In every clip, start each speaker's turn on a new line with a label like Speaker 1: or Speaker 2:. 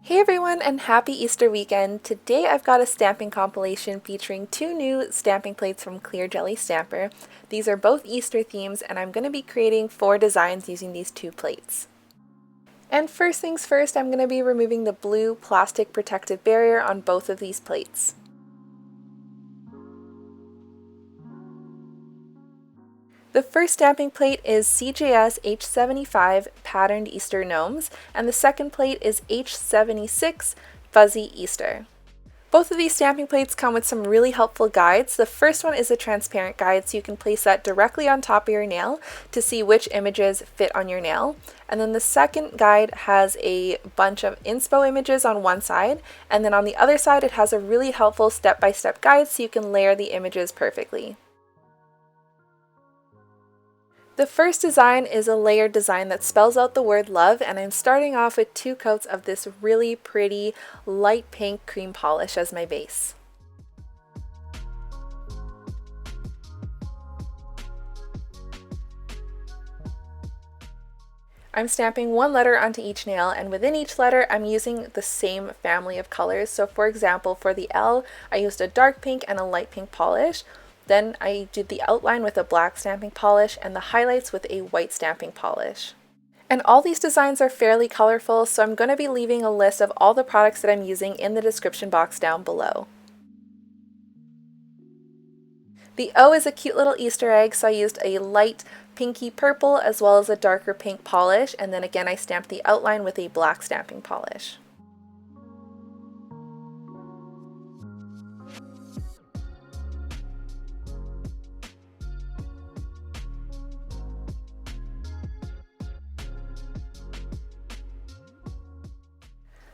Speaker 1: Hey everyone, and happy Easter weekend! Today I've got a stamping compilation featuring two new stamping plates from Clear Jelly Stamper. These are both Easter themes, and I'm going to be creating 4 designs using these 2 plates. And first things first, I'm going to be removing the blue plastic protective barrier on both of these plates. The first stamping plate is CJSH-75 Patterned Easter Gnomes, and the second plate is H76 Fuzzy Easter. Both of these stamping plates come with some really helpful guides. The first one is a transparent guide, so you can place that directly on top of your nail to see which images fit on your nail. And then the second guide has a bunch of inspo images on one side, and then on the other side it has a really helpful step-by-step guide so you can layer the images perfectly. The first design is a layered design that spells out the word love, and I'm starting off with 2 coats of this really pretty light pink cream polish as my base. I'm stamping 1 letter onto each nail, and within each letter I'm using the same family of colors. So for example, for the L, I used a dark pink and a light pink polish. Then I did the outline with a black stamping polish and the highlights with a white stamping polish. And all these designs are fairly colorful, so I'm going to be leaving a list of all the products that I'm using in the description box down below. The O is a cute little Easter egg, so I used a light pinky purple as well as a darker pink polish, and then again I stamped the outline with a black stamping polish.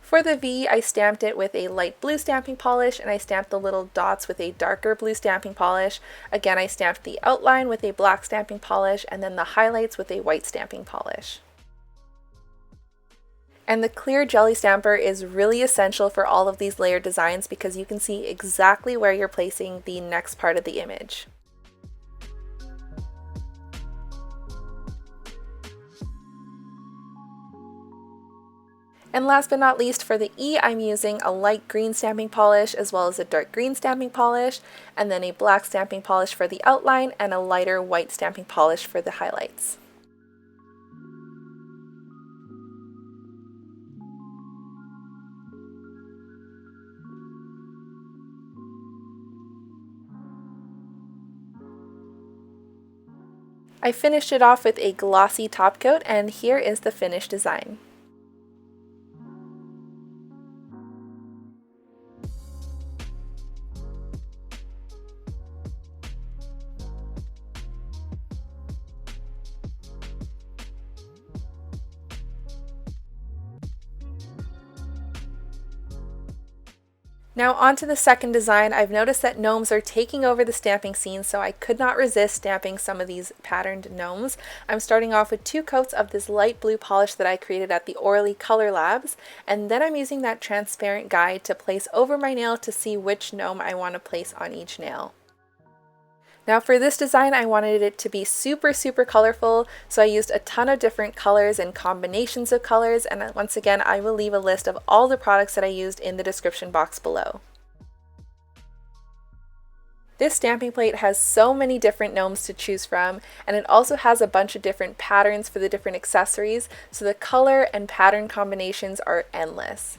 Speaker 1: For the V, I stamped it with a light blue stamping polish, and I stamped the little dots with a darker blue stamping polish. Again, I stamped the outline with a black stamping polish, and then the highlights with a white stamping polish. And the clear jelly stamper is really essential for all of these layered designs because you can see exactly where you're placing the next part of the image. And last but not least, for the E, I'm using a light green stamping polish as well as a dark green stamping polish, and then a black stamping polish for the outline and a lighter white stamping polish for the highlights. I finished it off with a glossy top coat, and here is the finished design. Now on to the second design. I've noticed that gnomes are taking over the stamping scene, so I could not resist stamping some of these patterned gnomes. I'm starting off with 2 coats of this light blue polish that I created at the Orly Color Labs, and then I'm using that transparent guide to place over my nail to see which gnome I want to place on each nail. Now for this design, I wanted it to be super colorful, so I used a ton of different colors and combinations of colors, and once again, I will leave a list of all the products that I used in the description box below. This stamping plate has so many different gnomes to choose from, and it also has a bunch of different patterns for the different accessories, so the color and pattern combinations are endless.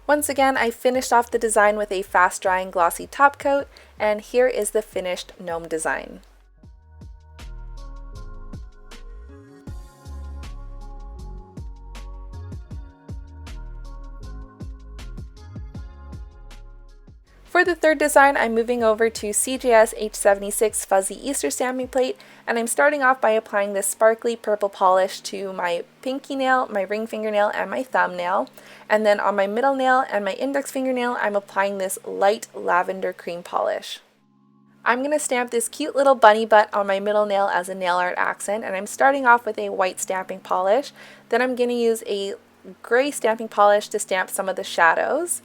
Speaker 1: Once again, I finished off the design with a fast drying glossy top coat, and here is the finished gnome design. For the third design, I'm moving over to CJSH-76 Fuzzy Easter Stamping Plate, and I'm starting off by applying this sparkly purple polish to my pinky nail, my ring fingernail, and my thumbnail. And then on my middle nail and my index fingernail, I'm applying this light lavender cream polish. I'm going to stamp this cute little bunny butt on my middle nail as a nail art accent, and I'm starting off with a white stamping polish. Then I'm going to use a gray stamping polish to stamp some of the shadows.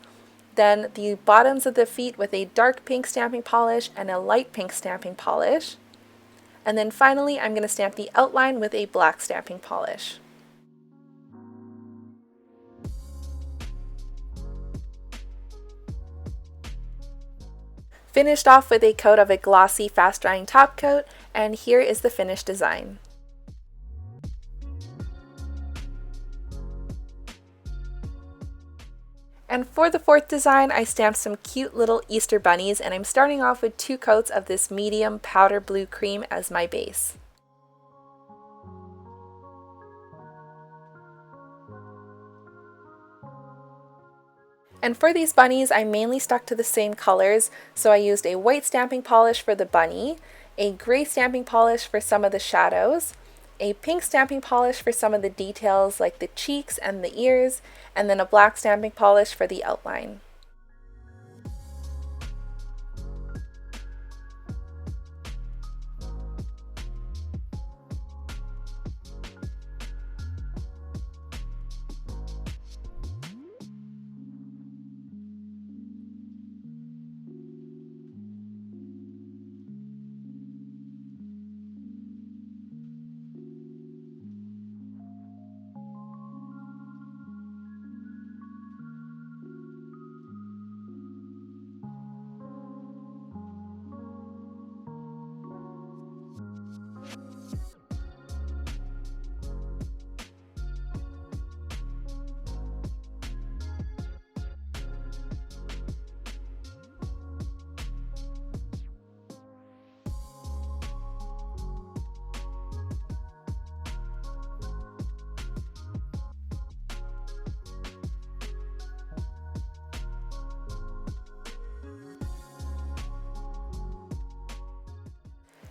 Speaker 1: Then the bottoms of the feet with a dark pink stamping polish and a light pink stamping polish. And then finally, I'm going to stamp the outline with a black stamping polish. Finished off with a coat of a glossy, fast-drying top coat, and here is the finished design. And for the fourth design, I stamped some cute little Easter bunnies, and I'm starting off with 2 coats of this medium powder blue cream as my base. And for these bunnies, I mainly stuck to the same colors, so I used a white stamping polish for the bunny, a gray stamping polish for some of the shadows, a pink stamping polish for some of the details like the cheeks and the ears, and then a black stamping polish for the outline.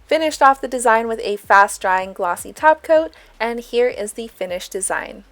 Speaker 1: Finished off the design with a fast drying glossy top coat, and here is the finished design.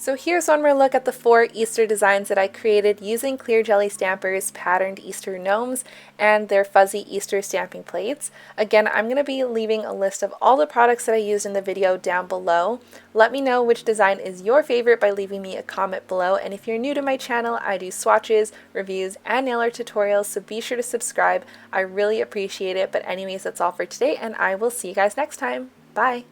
Speaker 1: So here's one more look at the 4 Easter designs that I created using Clear Jelly Stampers' patterned Easter gnomes and their fuzzy Easter stamping plates. Again, I'm going to be leaving a list of all the products that I used in the video down below. Let me know which design is your favorite by leaving me a comment below, and if you're new to my channel, I do swatches, reviews, and nail art tutorials, so be sure to subscribe. I really appreciate it, but anyways, that's all for today, and I will see you guys next time. Bye!